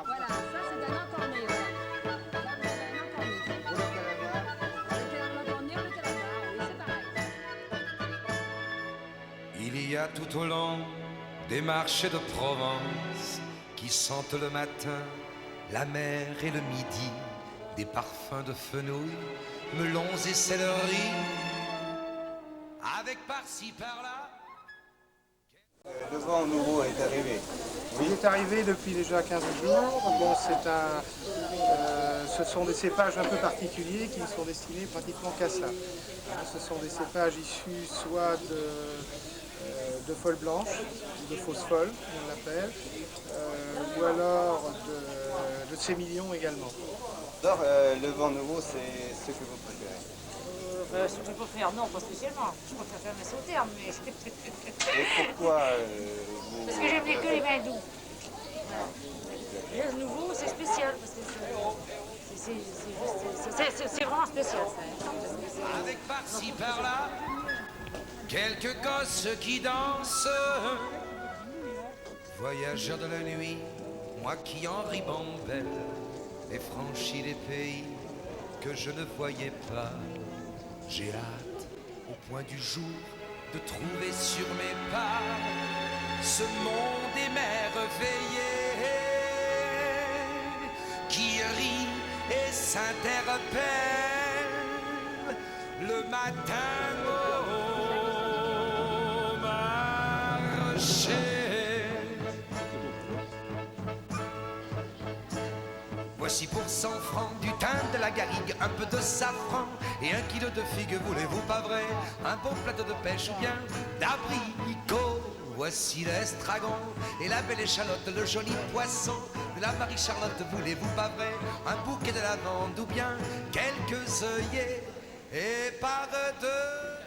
Voilà, ça c'est un encorné. Voilà. Là, vous avez un encorné. Ou le calamar. L'encorné ou le calamar, oui, c'est pareil. Il y a tout au long des marchés de Provence qui sentent le matin la mer et le midi, des parfums de fenouil, melons et céleri, avec par-ci par-là. Le vent nouveau est arrivé. Il est arrivé depuis déjà 15 jours. Bon, ce sont des cépages un peu particuliers qui ne sont destinés pratiquement qu'à ça. Ce sont des cépages issus soit de folles blanches, de fausses folles, on l'appelle, ou alors de sémillons également. Alors, le vent nouveau, c'est ce que vous préférez. Ce que je préfère, non, pas spécialement. Je préfère faire mes sauternes, mais... Et pourquoi vous... Parce que j'aime que les vins doux. Voilà. Le nouveau, c'est spécial, parce que c'est vraiment spécial, ça. Avec par-ci par-là, quelques gosses qui dansent. Voyageurs de la nuit, moi qui en ribambelle ai franchi les pays que je ne voyais pas. J'ai hâte, au point du jour, de trouver sur mes pas ce monde émerveillé qui rit et s'interpelle le matin au marché. Voici pour 100 francs du thym, de la garrigue, un peu de safran et 1 kilo de figues, voulez-vous pas vrai? Un bon plateau de pêche ou bien d'abricot. Voici l'estragon et la belle échalote, le joli poisson de la Marie-Charlotte, voulez-vous pas vrai? Un bouquet de lavande ou bien quelques œillets et par deux.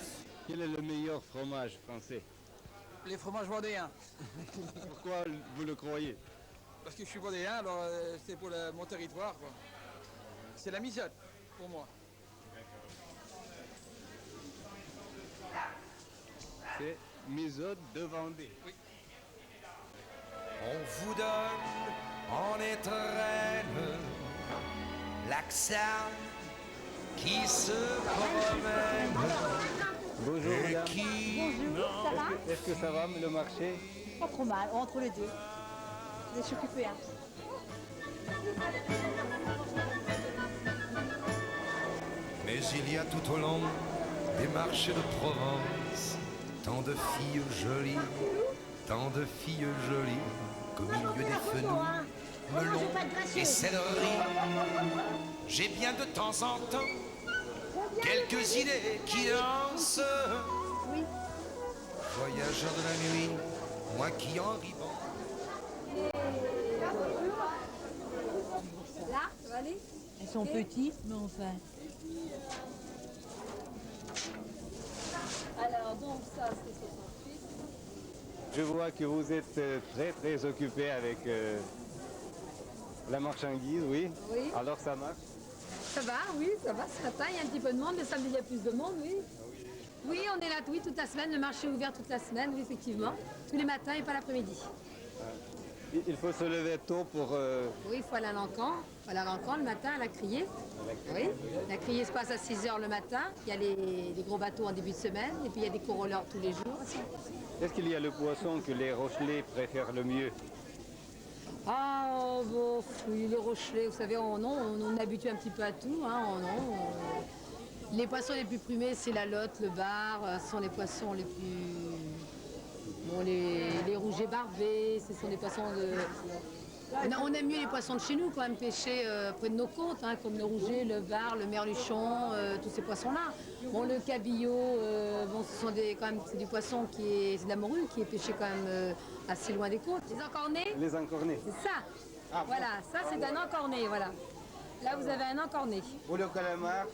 Quel est le meilleur fromage français? Les fromages vendéens. Pourquoi vous le croyez? Parce que je suis vendéen, alors c'est pour mon territoire, quoi. C'est la mijote, pour moi. C'est Misotte de Vendée. Oui. On vous donne en étrenne l'accent qui se promène Bonjour et madame. qui... Bonjour, ça va? Est-ce que ça va le marché? Pas trop mal, entre les deux. Je suis occupée. Hein. Mais il y a tout au long des marchés de Provence tant de filles jolies, tant de filles jolies qu'au milieu des fenouils, melons et céleri. J'ai bien de temps en temps quelques idées qui lancent. Oui. Voyageurs de la nuit, moi qui en ribande. Là, ça va aller? Elles sont petites, mais enfin. Alors, donc, ça, c'est 68. Je vois que vous êtes très occupé avec la marchandise, oui. Oui. Alors ça marche? Ça va, oui, ça va. Ce matin, il y a un petit peu de monde. Le samedi, il y a plus de monde, oui. Oui, on est là, oui, toute la semaine. Le marché est ouvert toute la semaine, oui, effectivement. Tous les matins et pas l'après-midi. Il faut se lever tôt pour... Oui, il faut aller à l'encan. Il faut aller à l'encan le matin, à la criée. Oui, la criée se passe à 6 h le matin. Il y a les gros bateaux en début de semaine. Et puis, il y a des coroleurs tous les jours aussi. Est-ce qu'il y a le poisson que les Rochelais préfèrent le mieux? Ah, bon, oui, les Rochelais, vous savez, on est habitué un petit peu à tout. Hein, Les poissons les plus primés, c'est la lotte, le bar. Ce sont les poissons les plus... Bon, les rouges et barbés, ce sont des poissons de... On aime mieux les poissons de chez nous quand même pêchés près de nos côtes, hein, comme le rouget, le bar, le merluchon, tous ces poissons-là. Bon, le cabillaud, bon, ce sont quand même, c'est du poisson c'est de la morue qui est pêché quand même assez loin des côtes. Les encornés, Les encornés. c'est ça. Voilà, ça c'est un encorné, voilà. Là vous avez un encorné. Ou le calamar.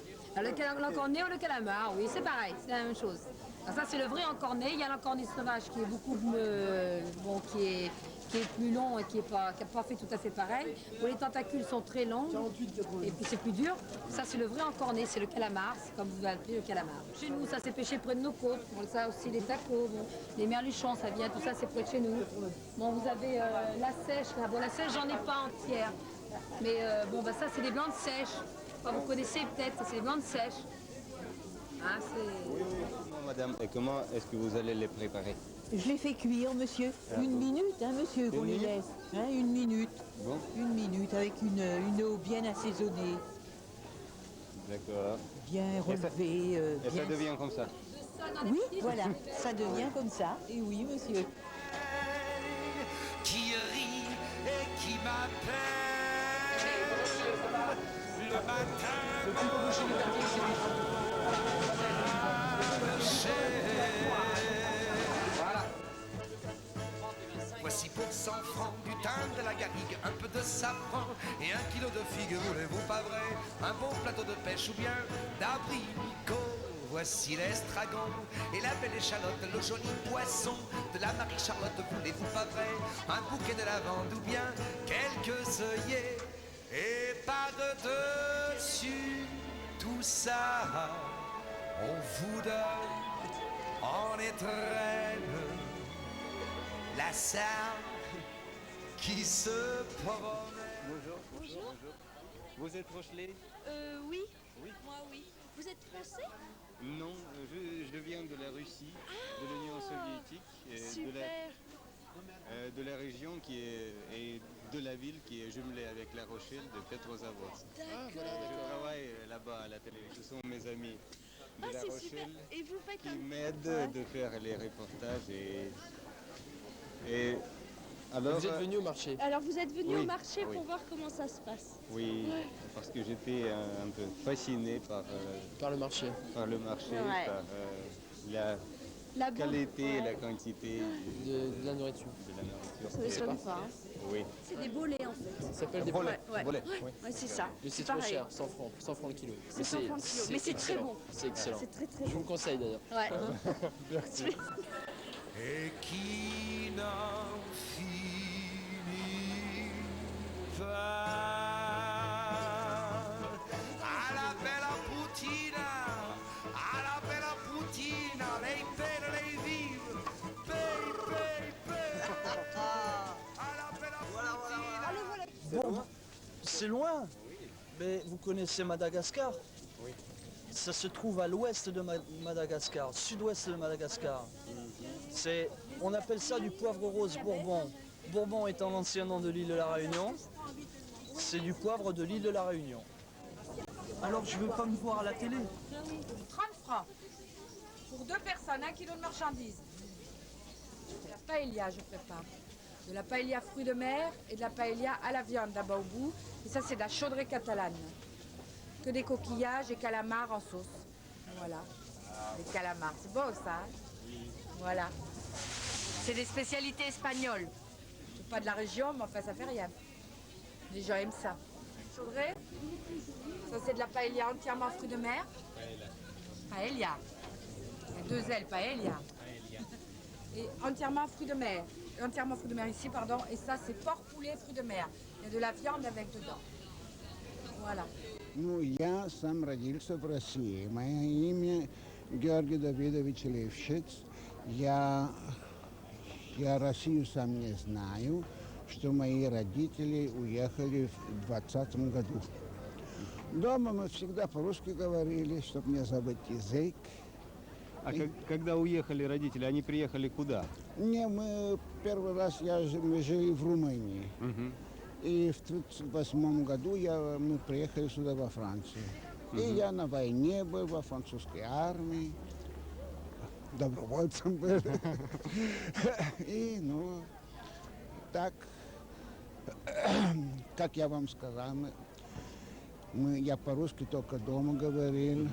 L'encorné ou le calamar, oui, c'est pareil, c'est la même chose. Alors ça c'est le vrai encorné, il y a l'encorné sauvage qui est beaucoup, bon, qui qui est plus long et qui n'a pas fait tout à fait pareil. Où les tentacules sont très longs et puis c'est plus dur. Ça, c'est le vrai encorné, c'est le calamar, c'est comme vous l'appelez le calamar. Chez nous, ça s'est pêché près de nos côtes. Bon, ça aussi, les tacos, bon, les merluchons, ça vient, tout ça, c'est près de chez nous. Bon, vous avez la sèche, là. Bon, la sèche, j'en ai pas entière. Mais bon, bah, ça, c'est des blancs de sèche. Enfin, vous connaissez peut-être, ça, c'est des blancs de sèche. Hein, Oui, madame. Et comment est-ce que vous allez les préparer? Je les fais cuire, monsieur. Une minute, hein, monsieur, qu'on les laisse. Hein, une minute. Bon. Une minute, avec une eau bien assaisonnée, D'accord. bien relevée. Et bien... ça devient comme ça? Oui, voilà, ça devient comme ça. Et oui, monsieur. Qui rit et qui m'appelle le matin. Voici pour 100 francs du thym, de la garrigue, un peu de safran et 1 kilo de figues, voulez-vous pas vrai? Un bon plateau de pêche ou bien d'abricot. Voici l'estragon et la belle échalote, le joli poisson de la Marie-Charlotte, voulez-vous pas vrai? Un bouquet de lavande ou bien quelques œillets. Et par-dessus tout ça, on vous donne en étrenne la salle qui se promène. Bonjour. Bonjour. Vous êtes Rochelet? Oui. Oui. Moi, oui. Vous êtes français? Non, je viens de la Russie, de l'Union soviétique, et Super. de la région et de la ville qui est jumelée avec La Rochelle de Petrozavodsk. D'accord. Je travaille là-bas à la télé. Ce sont mes amis de La c'est Rochelle super. Et vous faites qui un... m'aident de faire les reportages et alors. Vous êtes venu au marché? Alors, vous êtes venu Oui, au marché oui. pour voir comment ça se passe? Oui, parce que j'étais un peu fasciné par Par le marché. le marché, Ouais. par la La bouffe, qualité et ouais. la quantité De la nourriture. de la nourriture. Ça m'étonne pas. Hein. Oui. C'est des bolets, en fait. Ça s'appelle des Bolets. Ouais. Bolets. Ouais, c'est ça. Mais c'est C'est trop pareil. cher, 100 francs le kilo. C'est 100 francs le kilo, mais c'est très excellent. bon. C'est excellent. C'est très très Je vous bon. le conseille d'ailleurs. Ouais. Et qui n'en finit pas. À la bella putina, à la bella putina, lei belle, lei vive, pay, pay, pay. À la bella putina. Bon, c'est loin, mais vous connaissez Madagascar? Oui. Ça se trouve à l'ouest de Madagascar, sud-ouest de Madagascar. On appelle ça du poivre rose Bourbon. Bourbon étant l'ancien nom de l'île de la Réunion, c'est du poivre de l'île de la Réunion. Alors je veux pas me voir à la télé. 30 francs. Pour 2 personnes, 1 kilo de marchandises. De la paella, je prépare. De la paella fruits de mer et de la paella à la viande là-bas au bout. Et ça, c'est de la chaudrée catalane. Que des coquillages et calamars en sauce. Voilà. Les calamars. C'est beau, ça. Hein? Voilà. C'est des spécialités espagnoles. C'est pas de la région, mais enfin, ça fait rien. Les gens aiment ça. Chaudrée. Ça, c'est de la paella entièrement fruits de mer. Paella. Il y a 2 L, paella. Et entièrement fruits de mer. Entièrement fruits de mer ici, pardon. Et ça, c'est porc, poulet, fruits de mer. Il y a de la viande avec dedans. Voilà. Ну, я сам родился в России. Мое имя Георгий Давидович Левшиц. Я Россию сам не знаю, что мои родители уехали в 20-м году. Дома мы всегда по-русски говорили, чтобы не забыть язык. А когда уехали родители, они приехали куда? Не, мы первый раз мы жили в Румынии. И в 1938 году мы приехали сюда, во Францию. И я на войне был, во французской армии. Добровольцем был. И, ну, так, как я вам сказал, я по-русски только дома говорил.